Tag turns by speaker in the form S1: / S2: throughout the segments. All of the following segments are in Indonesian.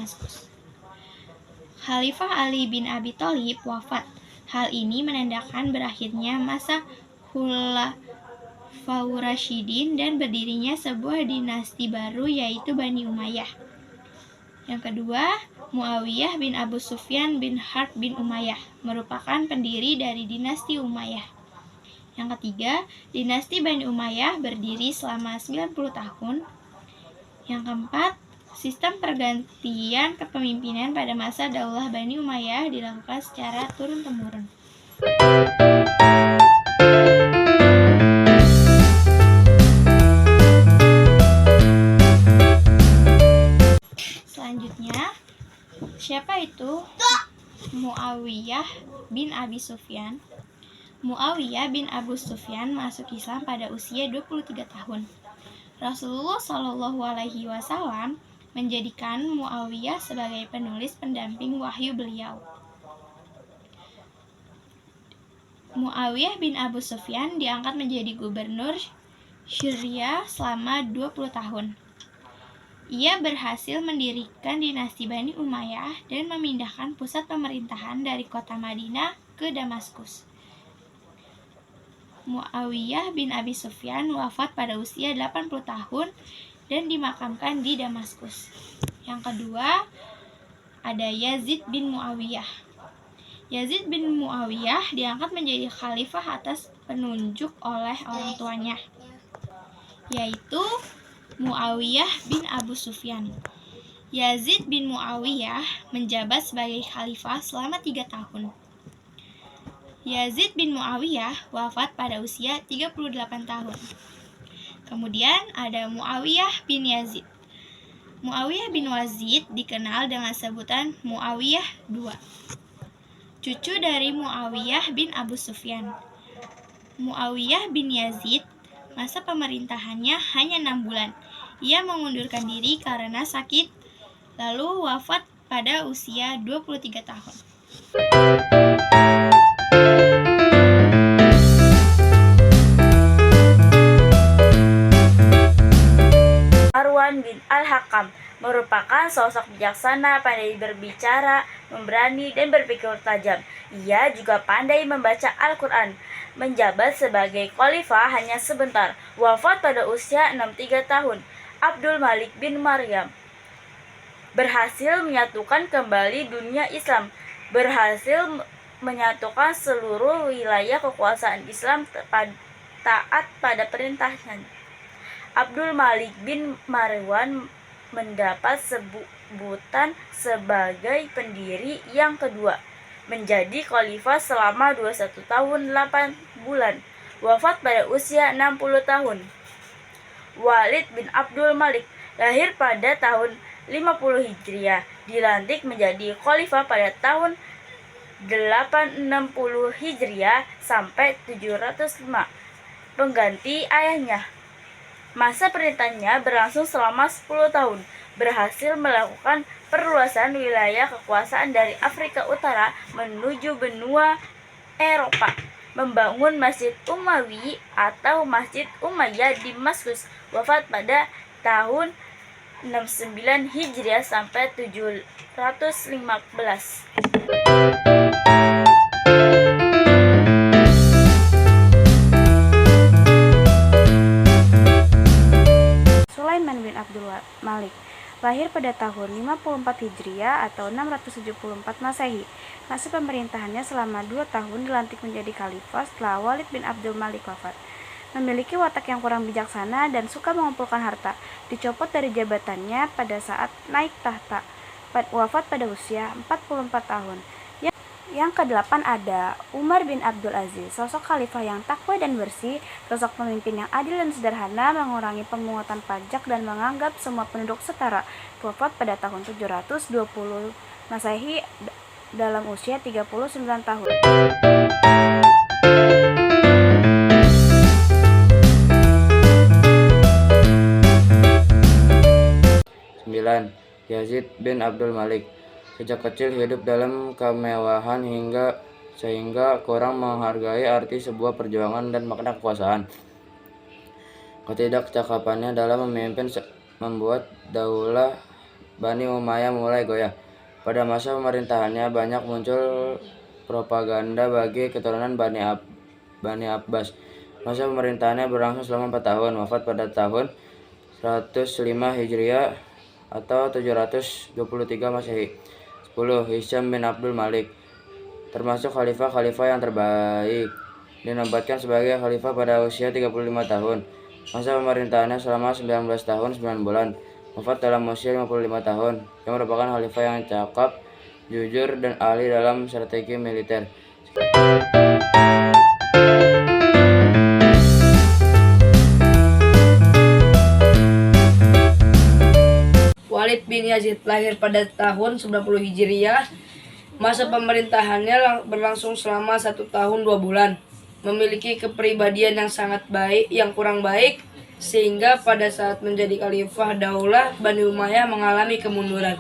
S1: Damaskus. Khalifah Ali bin Abi Thalib wafat. Hal ini menandakan berakhirnya masa Khulafaur Rasyidin dan berdirinya sebuah dinasti baru yaitu Bani Umayyah. Yang kedua, Muawiyah bin Abu Sufyan bin Harb bin Umayyah merupakan pendiri dari dinasti Umayyah. Yang ketiga, dinasti Bani Umayyah berdiri selama 90 tahun. Yang keempat, sistem pergantian kepemimpinan pada masa Daulah Bani Umayyah dilakukan secara turun-temurun. Selanjutnya, siapa itu Muawiyah bin Abi Sufyan? Muawiyah bin Abu Sufyan masuk Islam pada usia 23 tahun. Rasulullah Shallallahu Alaihi Wasallam menjadikan Muawiyah sebagai penulis pendamping wahyu beliau. Muawiyah bin Abu Sufyan diangkat menjadi gubernur Syria selama 20 tahun. Ia berhasil mendirikan dinasti Bani Umayyah dan memindahkan pusat pemerintahan dari kota Madinah ke Damaskus. Muawiyah bin Abi Sufyan wafat pada usia 80 tahun dan dimakamkan di Damaskus. Yang kedua, ada Yazid bin Muawiyah. Yazid bin Muawiyah diangkat menjadi khalifah atas penunjuk oleh orang tuanya, yaitu Muawiyah bin Abu Sufyan. Yazid bin Muawiyah menjabat sebagai khalifah selama 3 tahun. Yazid bin Muawiyah wafat pada usia 38 tahun. Kemudian ada Muawiyah bin Yazid. Muawiyah bin Yazid dikenal dengan sebutan Muawiyah II, cucu dari Muawiyah bin Abu Sufyan. Muawiyah bin Yazid, masa pemerintahannya hanya 6 bulan. Ia mengundurkan diri karena sakit, lalu wafat pada usia 23 tahun. Marwan bin Al-Hakam merupakan sosok bijaksana, pandai berbicara, memberani, dan berpikir tajam. Ia juga pandai membaca Al-Quran. Menjabat sebagai khalifah hanya sebentar, wafat pada usia 63 tahun. Abdul Malik bin Maryam berhasil menyatukan kembali dunia Islam, berhasil menyatukan seluruh wilayah kekuasaan Islam taat pada perintahnya. Abdul Malik bin Marwan mendapat sebutan sebagai pendiri yang kedua, menjadi khalifah selama 21 tahun 8 bulan, wafat pada usia 60 tahun. Walid bin Abdul Malik lahir pada tahun 50 Hijriah, dilantik menjadi khalifah pada tahun 860 Hijriah sampai 705, pengganti ayahnya. Masa perintahnya berlangsung selama 10 tahun, berhasil melakukan perluasan wilayah kekuasaan dari Afrika Utara menuju benua Eropa, membangun Masjid Umawi atau Masjid Umayyah di Damaskus, wafat pada tahun 69 Hijriah sampai 715. Sulaiman bin Abdul Malik lahir pada tahun 54 Hijriah atau 674 Masehi. Masa pemerintahannya selama 2 tahun, dilantik menjadi khalifah setelah Walid bin Abdul Malik wafat. Memiliki watak yang kurang bijaksana dan suka mengumpulkan harta. Dicopot dari jabatannya pada saat naik tahta. Wafat pada usia 44 tahun. Yang ke-8 ada Umar bin Abdul Aziz, sosok khalifah yang takwa dan bersih, sosok pemimpin yang adil dan sederhana, mengurangi pemungutan pajak dan menganggap semua penduduk setara. Wafat pada tahun 720 Masehi dalam usia 39 tahun.
S2: 9. Yazid bin Abdul Malik. Sejak kecil hidup dalam kemewahan sehingga kurang menghargai arti sebuah perjuangan dan makna kekuasaan. Ketidakcakapannya dalam memimpin membuat daulah Bani Umayyah mulai goyah. Pada masa pemerintahannya banyak muncul propaganda bagi keturunan Bani Abbas. Masa pemerintahannya berlangsung selama 4 tahun, wafat pada tahun 105 Hijriah atau 723 Masehi. 10. Hisham bin Abdul Malik, termasuk khalifah-khalifah yang terbaik, dinobatkan sebagai khalifah pada usia 35 tahun. Masa pemerintahannya selama 19 tahun 9 bulan, wafat dalam usia 55 tahun. Yang merupakan khalifah yang cakap, jujur, dan ahli dalam strategi militer.
S3: Walid bin Yazid lahir pada tahun 90 Hijriah. Masa pemerintahannya berlangsung selama 1 tahun 2 bulan. Memiliki kepribadian yang sangat baik, yang kurang baik, sehingga pada saat menjadi khalifah daulah Bani Umayyah mengalami kemunduran.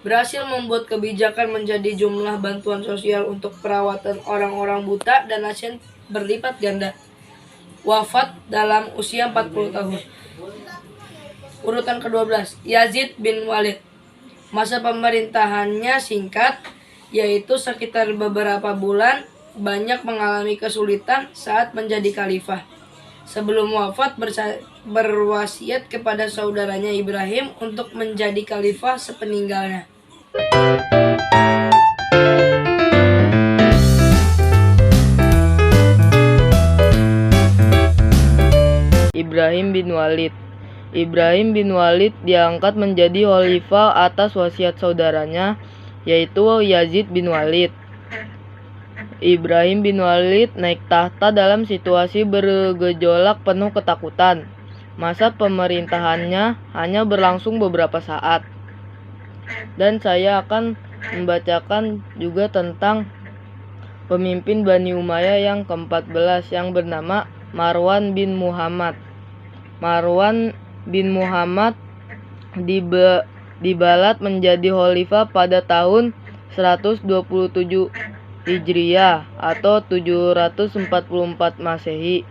S3: Berhasil membuat kebijakan menjadi jumlah bantuan sosial untuk perawatan orang-orang buta dan lansia berlipat ganda. Wafat dalam usia 40 tahun. Urutan ke-12, Yazid bin Walid. Masa pemerintahannya singkat, yaitu sekitar beberapa bulan. Banyak mengalami kesulitan saat menjadi khalifah. Sebelum wafat berwasiat kepada saudaranya Ibrahim untuk menjadi khalifah sepeninggalnya.
S4: Ibrahim bin Walid. Ibrahim bin Walid diangkat menjadi khalifah atas wasiat saudaranya, yaitu Yazid bin Walid. Ibrahim bin Walid naik tahta dalam situasi bergejolak penuh ketakutan. Masa pemerintahannya hanya berlangsung beberapa saat. Dan saya akan membacakan juga tentang pemimpin Bani Umayyah yang ke-14 yang bernama Marwan bin Muhammad. Marwan bin Muhammad dibalat menjadi khalifah pada tahun 127 Hijriah atau 744 Masehi.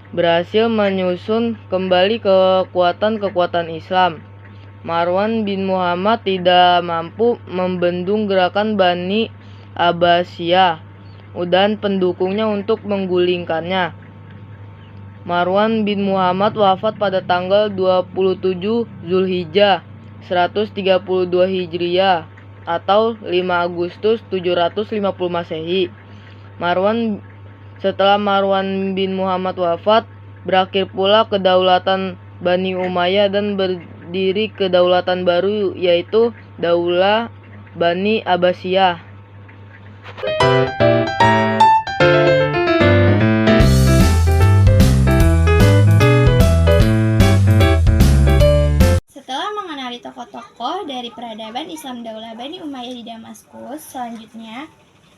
S4: Berhasil menyusun kembali kekuatan Islam. Marwan bin Muhammad tidak mampu membendung gerakan Bani Abbasiyah dan pendukungnya untuk menggulingkannya. Marwan bin Muhammad wafat pada tanggal 27 Zulhijjah 132 Hijriah atau 5 Agustus 750 Masehi. Setelah Marwan bin Muhammad wafat, berakhir pula kedaulatan Bani Umayyah dan berdiri kedaulatan baru, yaitu Daulah Bani Abbasiyah.
S1: Tokoh-tokoh dari peradaban Islam Daulah Bani Umayyah di Damaskus, selanjutnya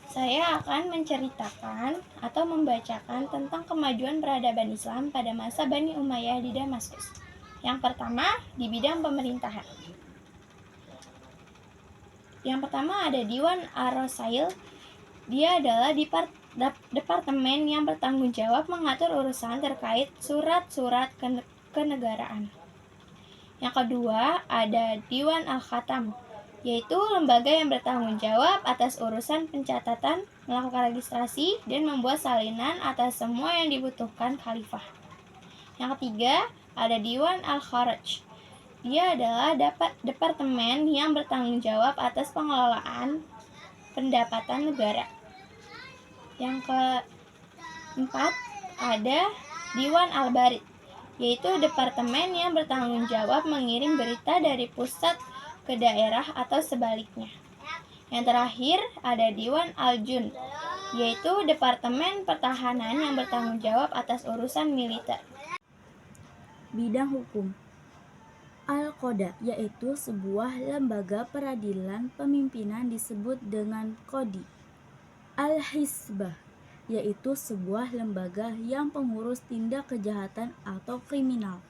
S1: saya akan menceritakan atau membacakan tentang kemajuan peradaban Islam pada masa Bani Umayyah di Damaskus. Yang pertama, di bidang pemerintahan. Yang pertama ada Diwan Ar-Rosail. Dia adalah departemen yang bertanggung jawab mengatur urusan terkait surat-surat kenegaraan. Yang kedua, ada Diwan Al-Khatam, yaitu lembaga yang bertanggung jawab atas urusan pencatatan, melakukan registrasi, dan membuat salinan atas semua yang dibutuhkan khalifah. Yang ketiga, ada Diwan Al-Kharaj. Dia adalah departemen yang bertanggung jawab atas pengelolaan pendapatan negara. Yang keempat, ada Diwan Al-Barid, yaitu departemen yang bertanggung jawab mengirim berita dari pusat ke daerah atau sebaliknya. Yang terakhir ada Diwan Al-Jund, yaitu departemen pertahanan yang bertanggung jawab atas urusan militer.
S5: Bidang hukum. Al-Qoda, yaitu sebuah lembaga peradilan pemimpinan disebut dengan Qodi. Al-Hisbah, yaitu sebuah lembaga yang pengurus tindak kejahatan atau kriminal.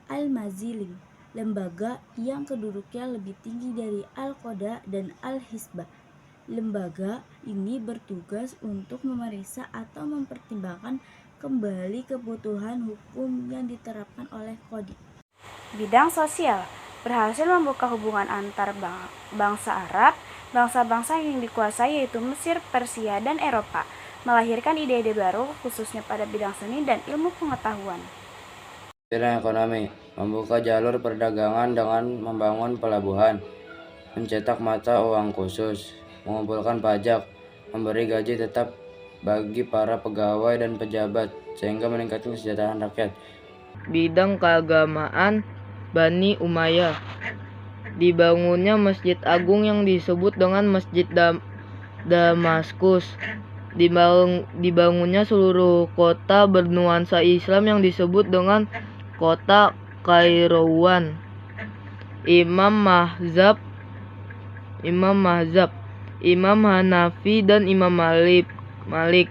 S5: Al-Mazilim, lembaga yang kedudukannya lebih tinggi dari Al-Qoda dan Al-Hisbah. Lembaga ini bertugas untuk memeriksa atau mempertimbangkan kembali kebutuhan hukum yang diterapkan oleh Qodi.
S6: Bidang sosial. berhasil membuka hubungan antar bangsa Arab, bangsa-bangsa yang dikuasai yaitu Mesir, Persia, dan Eropa, melahirkan ide-ide baru khususnya pada bidang seni dan ilmu pengetahuan.
S2: Bidang ekonomi, membuka jalur perdagangan dengan membangun pelabuhan, mencetak mata uang khusus, mengumpulkan pajak, memberi gaji tetap bagi para pegawai dan pejabat, sehingga meningkatkan kesejahteraan rakyat.
S4: Bidang keagamaan, Bani Umayyah. Dibangunnya Masjid Agung yang disebut dengan Masjid Damaskus. Dibangunnya seluruh kota bernuansa Islam yang disebut dengan kota Kairouan. Imam Mahzab, Imam Hanafi dan Imam Malik.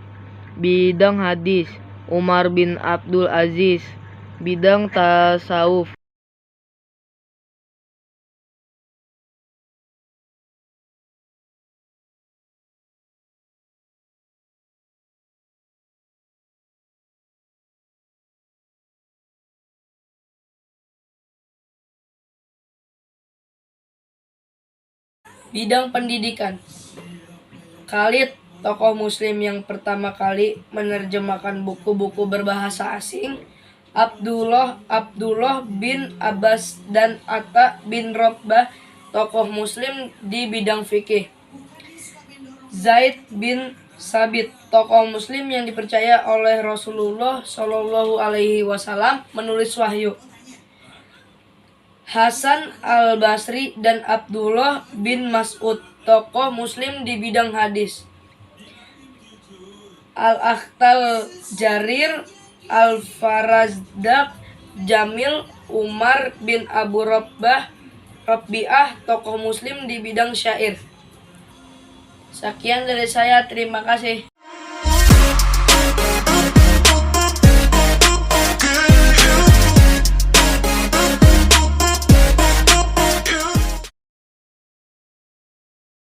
S4: Bidang hadis, Umar bin Abdul Aziz. Bidang tasawuf,
S3: Bidang pendidikan, Khalid, tokoh muslim yang pertama kali menerjemahkan buku-buku berbahasa asing, Abdullah bin Abbas dan Atta bin Robah, tokoh muslim di bidang fikih. Zaid bin Sabit, tokoh muslim yang dipercaya oleh Rasulullah Shallallahu Alaihi Wasallam menulis wahyu. Hasan al-Basri dan Abdullah bin Mas'ud, tokoh muslim di bidang hadis. Al-Akhtal Jarir, Al-Farazdaq, Jamil, Umar bin Abu Rabi'ah, tokoh muslim di bidang syair. Sekian dari saya, terima kasih.